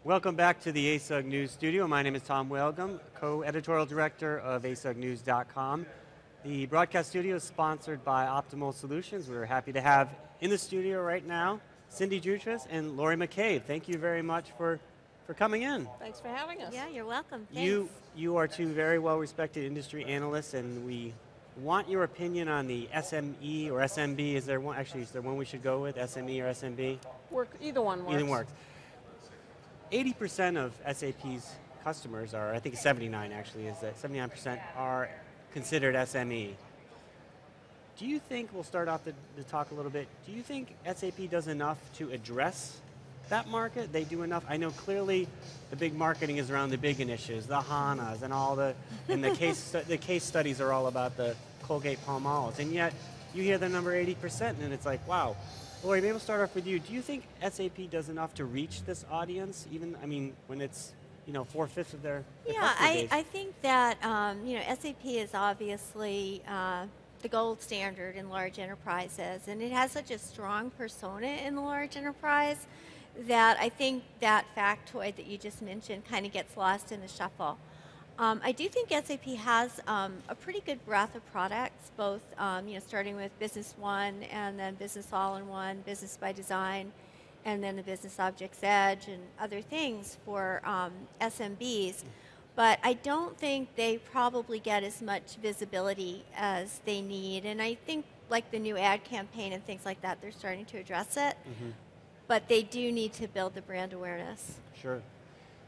Welcome back to the ASUG News Studio. My name is Tom Whalgum, co-editorial director of asugnews.com. The broadcast studio is sponsored by Optimal Solutions. We're happy to have in the studio right now Cindy Jutras and Laurie McCabe. Thank you very much for coming in. Thanks for having us. Yeah, you're welcome. Thanks. You are two very well-respected industry analysts, and we want your opinion on the SME or SMB. Is there one? Actually, is there one we should go with? SME or SMB? Either one works. Either works. 80% of SAP's customers are, I think 79 actually, is that 79% are considered SME. Do you think, we'll start off the talk a little bit, do you think SAP does enough to address that market? They do enough? I know clearly the big marketing is around the big initiatives, the HANAs and all and the case studies are all about the Colgate-Palmolives, and yet you hear the number 80% and it's like, wow. Laurie, maybe we'll start off with you. Do you think SAP does enough to reach this audience, even, I mean, when it's, 4/5 of their customer base? I think that, SAP is obviously the gold standard in large enterprises, and it has such a strong persona in the large enterprise that I think that factoid that you just mentioned kind of gets lost in the shuffle. I do think SAP has a pretty good breadth of products, both starting with Business One and then Business All-in-One, Business by Design, and then the Business Objects Edge and other things for SMBs. But I don't think they probably get as much visibility as they need. And I think like the new ad campaign and things like that, they're starting to address it. Mm-hmm. But they do need to build the brand awareness. Sure.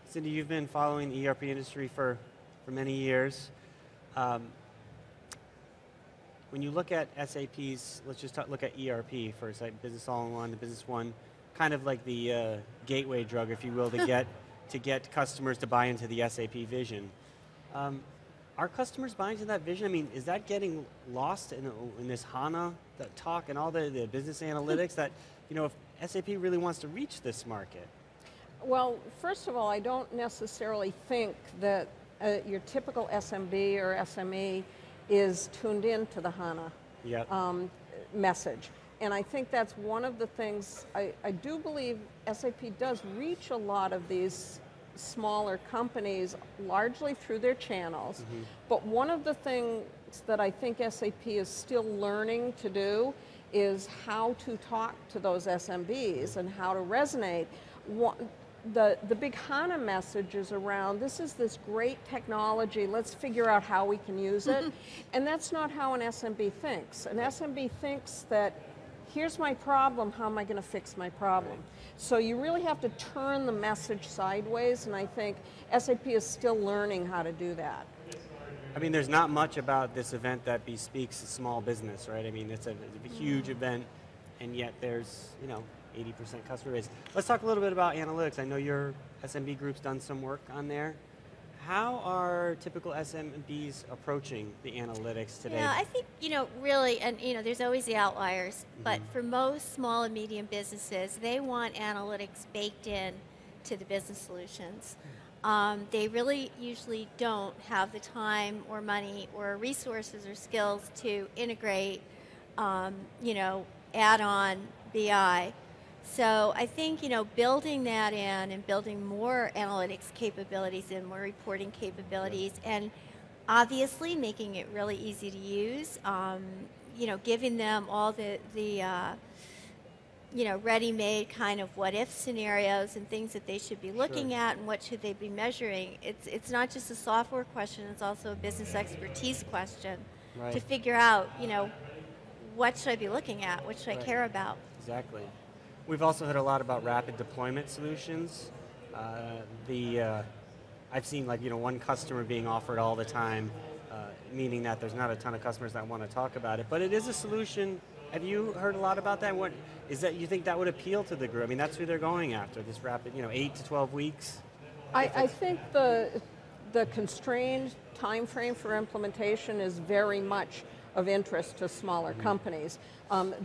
Cindy, you've been following the ERP industry for many years. When you look at SAP's, let's just look at ERP first, like Business All-in-One, the Business One, kind of like the gateway drug, if you will, to get customers to buy into the SAP vision. Are customers buying into that vision? I mean, is that getting lost in this HANA talk and all the business analytics that, if SAP really wants to reach this market? Well, first of all, I don't necessarily think that your typical SMB or SME is tuned into the HANA message. And I think that's one of the things, I do believe SAP does reach a lot of these smaller companies largely through their channels. Mm-hmm. But one of the things that I think SAP is still learning to do is how to talk to those SMBs and how to resonate. The big HANA message is around, this is this great technology, let's figure out how we can use it. And that's not how an SMB thinks. An SMB thinks that, here's my problem, how am I going to fix my problem? So you really have to turn the message sideways, and I think SAP is still learning how to do that. I mean, there's not much about this event that bespeaks small business, right? I mean, it's a huge event, and yet there's, 80% customer base. Let's talk a little bit about analytics. I know your SMB group's done some work on there. How are typical SMBs approaching the analytics today? Yeah, I think, really, and there's always the outliers, but for most small and medium businesses, they want analytics baked in to the business solutions. They really usually don't have the time or money or resources or skills to integrate, add-on BI. So I think, building that in and building more analytics capabilities and more reporting capabilities, and obviously making it really easy to use, giving them all the ready-made kind of what-if scenarios and things that they should be looking at and what should they be measuring. It's not just a software question, it's also a business expertise question to figure out, what should I be looking at, what should I care about. Exactly. We've also heard a lot about rapid deployment solutions. I've seen one customer being offered all the time, meaning that there's not a ton of customers that want to talk about it, but it is a solution. Have you heard a lot about that? What is that? You think that would appeal to the group? I mean, that's who they're going after. This rapid, 8 to 12 weeks. I think the constrained time frame for implementation is very much of interest to smaller companies.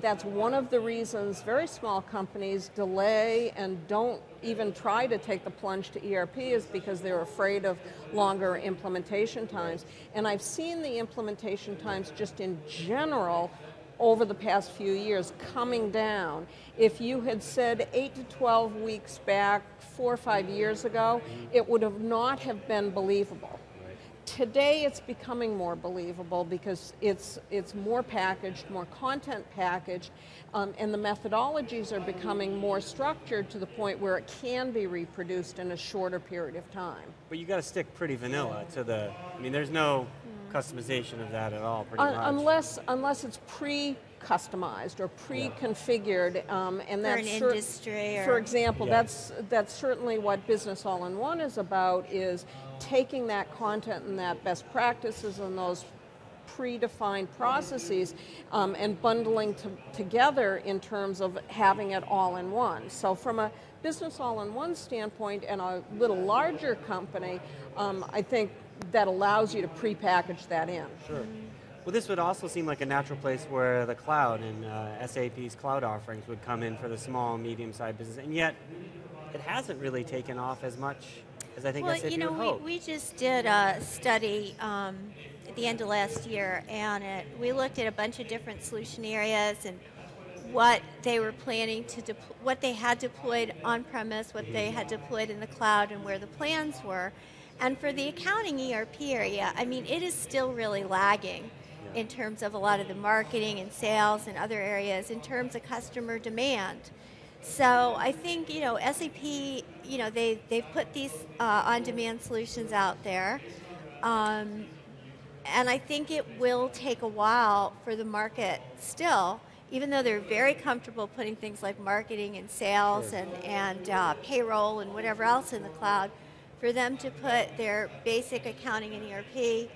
That's one of the reasons very small companies delay and don't even try to take the plunge to ERP, is because they're afraid of longer implementation times. And I've seen the implementation times just in general over the past few years coming down. If you had said 8 to 12 weeks back, 4 or 5 years ago, it would have not have been believable. Today it's becoming more believable because it's more packaged, more content packaged, and the methodologies are becoming more structured to the point where it can be reproduced in a shorter period of time. But you got to stick pretty vanilla to the, I mean, there's no customization of that at all, pretty much. Unless it's pre-customized or pre-configured, and for that's an industry. for example, that's certainly what Business All-in-One is about, is taking that content and that best practices and those predefined processes and bundling together in terms of having it all in one. So from a Business All-in-One standpoint and a little larger company, I think that allows you to pre-package that in. Sure. Well, this would also seem like a natural place where the cloud and SAP's cloud offerings would come in for the small, medium-sized business, and yet it hasn't really taken off as much as I think SAP would hope. We just did a study at the end of last year, and we looked at a bunch of different solution areas and what they were planning to what they had deployed on-premise, what they had deployed in the cloud, and where the plans were. And for the accounting ERP area, I mean, it is still really lagging in terms of a lot of the marketing and sales and other areas in terms of customer demand. So I think, SAP, they've put these on-demand solutions out there. And I think it will take a while for the market still, even though they're very comfortable putting things like marketing and sales and payroll and whatever else in the cloud, for them to put their basic accounting and ERP,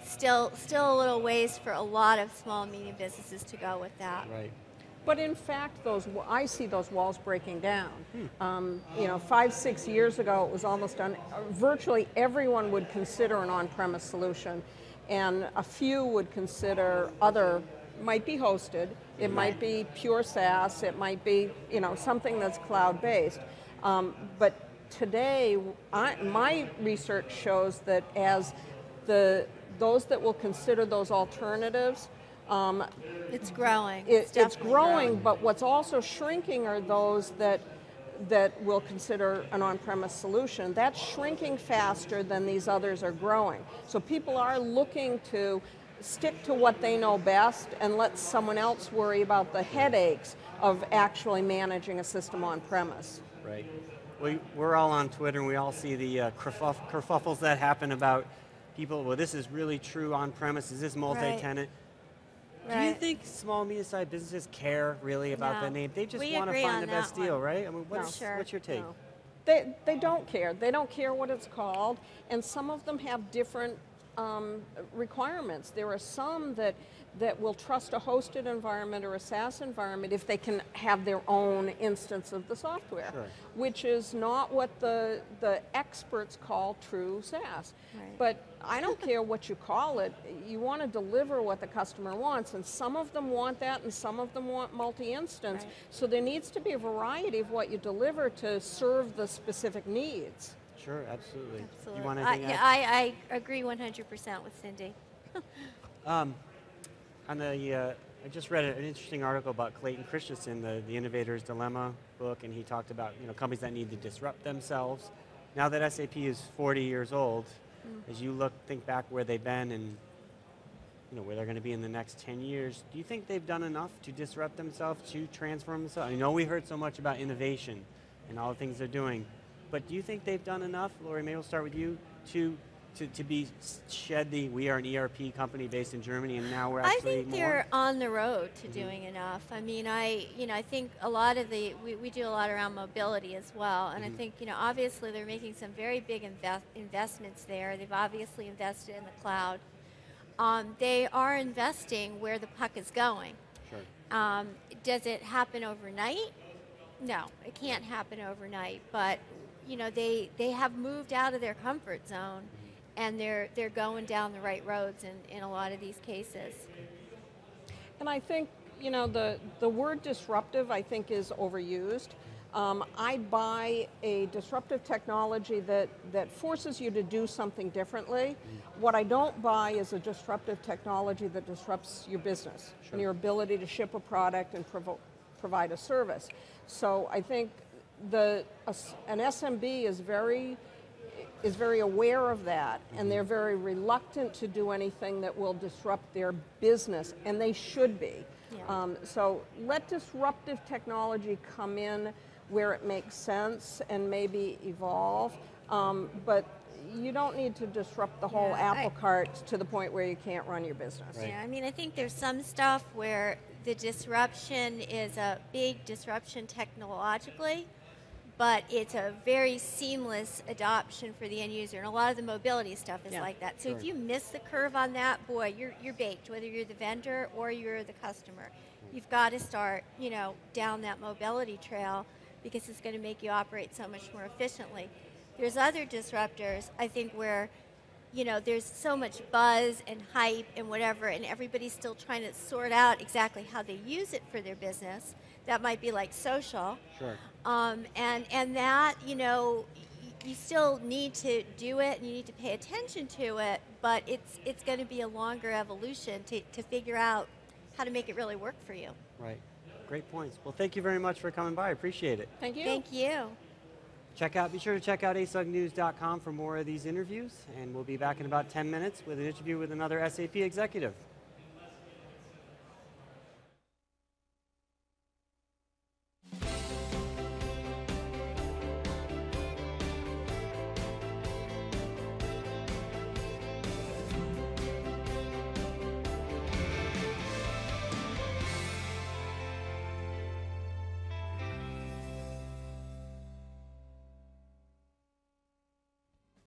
still a little ways for a lot of small and medium businesses to go with that. Right. But in fact, I see those walls breaking down. 5, 6 years ago, it was almost virtually everyone would consider an on-premise solution, and a few would consider might be hosted, it might be pure SaaS, it might be something that's cloud-based. But today, my research shows that as those that will consider those alternatives, it's growing. It's growing, but what's also shrinking are those that will consider an on-premise solution. That's shrinking faster than these others are growing. So people are looking to stick to what they know best and let someone else worry about the headaches of actually managing a system on-premise. Right. We're all on Twitter and we all see the kerfuffles that happen about people, well, this is really true on-premise, is this multi-tenant? Do you think small, medium-sized businesses care really about the name? They just want to find the best deal, right? I mean, what's your take? No. They don't care. They don't care what it's called, and some of them have different requirements. There are some that will trust a hosted environment or a SaaS environment if they can have their own instance of the software, which is not what the experts call true SaaS. Right. But I don't care what you call it. You want to deliver what the customer wants, and some of them want that and some of them want multi-instance. Right. So there needs to be a variety of what you deliver to serve the specific needs. Sure, absolutely. Absolutely. You want anything else? I agree 100% with Cindy. I just read an interesting article about Clayton Christensen, the Innovator's Dilemma book, and he talked about companies that need to disrupt themselves. Now that SAP is 40 years old, as you think back where they've been and where they're going to be in the next 10 years, do you think they've done enough to disrupt themselves, to transform themselves? I know we heard so much about innovation and all the things they're doing, but do you think they've done enough, Laurie, maybe we'll start with you, to shed the, we are an ERP company based in Germany and now we're actually I think they're on the road to doing enough. I mean, I think a lot of we do a lot around mobility as well, and I think, obviously they're making some very big investments there. They've obviously invested in the cloud. They are investing where the puck is going. Sure. Does it happen overnight? No, it can't happen overnight, but they have moved out of their comfort zone, and they're going down the right roads in a lot of these cases. And I think the word disruptive, I think, is overused. I buy a disruptive technology that forces you to do something differently. What I don't buy is a disruptive technology that disrupts your business and your ability to ship a product and provide a service. So I think an SMB is very aware of that, and they're very reluctant to do anything that will disrupt their business, and they should be. Yeah. So let disruptive technology come in where it makes sense and maybe evolve, but you don't need to disrupt the whole apple cart to the point where you can't run your business. Right. Yeah, I mean, I think there's some stuff where the disruption is a big disruption technologically, but it's a very seamless adoption for the end user, and a lot of the mobility stuff is like that. So if you miss the curve on that, boy, you're baked, whether you're the vendor or you're the customer. You've got to start, down that mobility trail, because it's going to make you operate so much more efficiently. There's other disruptors, I think, where, there's so much buzz and hype and whatever, and everybody's still trying to sort out exactly how they use it for their business. That might be like social. Sure. And that, you still need to do it and you need to pay attention to it, but it's going to be a longer evolution to figure out how to make it really work for you. Right. Great points. Well, thank you very much for coming by. I appreciate it. Thank you. Thank you. Be sure to check out asugnews.com for more of these interviews, and we'll be back in about 10 minutes with an interview with another SAP executive.